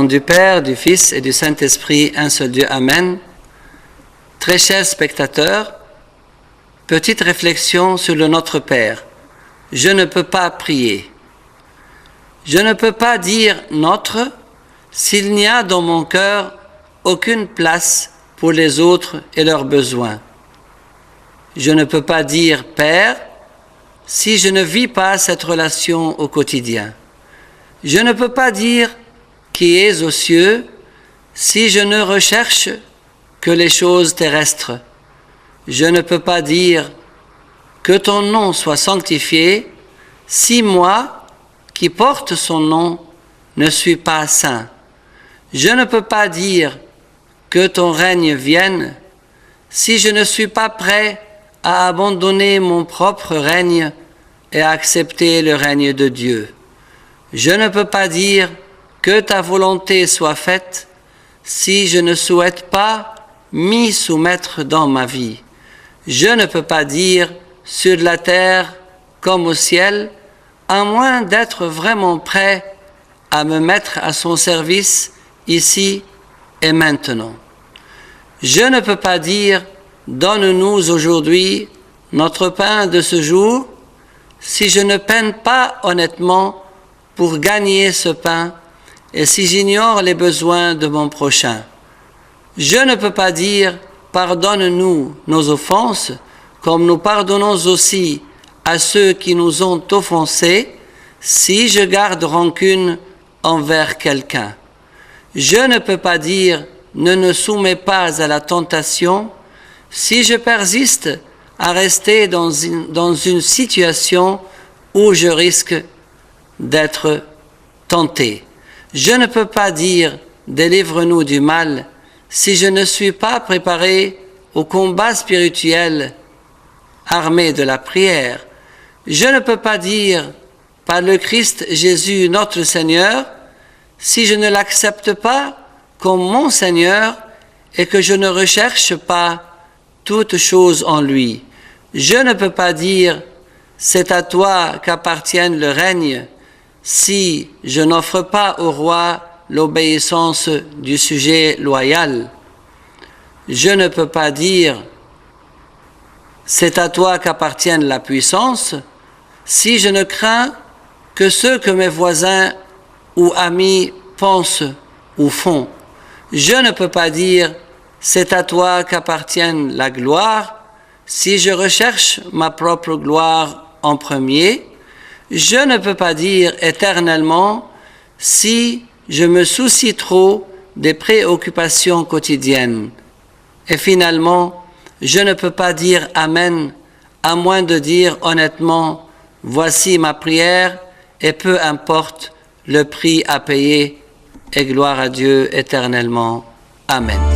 nom du Père, du Fils et du Saint-Esprit, un seul Dieu, Amen. Très chers spectateurs, petite réflexion sur le Notre Père. Je ne peux pas prier. Je ne peux pas dire « notre » s'il n'y a dans mon cœur aucune place pour les autres et leurs besoins. Je ne peux pas dire « Père » si je ne vis pas cette relation au quotidien. Je ne peux pas dire « qui es aux cieux » si je ne recherche que les choses terrestres. Je ne peux pas dire « que ton nom soit sanctifié » si moi, qui porte son nom, ne suis pas saint. Je ne peux pas dire « que ton règne vienne » si je ne suis pas prêt à abandonner mon propre règne et à accepter le règne de Dieu. Je ne peux pas dire « que ta volonté soit faite » si je ne souhaite pas m'y soumettre dans ma vie. Je ne peux pas dire « sur la terre comme au ciel » à moins d'être vraiment prêt à me mettre à son service ici et maintenant. Je ne peux pas dire « donne-nous aujourd'hui notre pain de ce jour » si je ne peine pas honnêtement pour gagner ce pain et si j'ignore les besoins de mon prochain. Je ne peux pas dire « pardonne-nous nos offenses » comme nous pardonnons aussi à ceux qui nous ont offensés si je garde rancune envers quelqu'un. Je ne peux pas dire « ne nous soumets pas à la tentation » si je persiste à rester dans une situation où je risque d'être tenté. Je ne peux pas dire « délivre-nous du mal » si je ne suis pas préparé au combat spirituel armé de la prière. Je ne peux pas dire « par le Christ Jésus notre Seigneur » si je ne l'accepte pas comme mon Seigneur et que je ne recherche pas toute chose en lui. Je ne peux pas dire « c'est à toi qu'appartienne le règne » si je n'offre pas au roi l'obéissance du sujet loyal. Je ne peux pas dire « c'est à toi qu'appartienne la puissance » si je ne crains que ce que mes voisins ou amis pensent ou font. Je ne peux pas dire « c'est à toi qu'appartienne la gloire » si je recherche ma propre gloire en premier. Je ne peux pas dire éternellement si je me soucie trop des préoccupations quotidiennes. Et finalement, je ne peux pas dire Amen à moins de dire honnêtement « voici ma prière et peu importe le prix à payer et gloire à Dieu éternellement. Amen.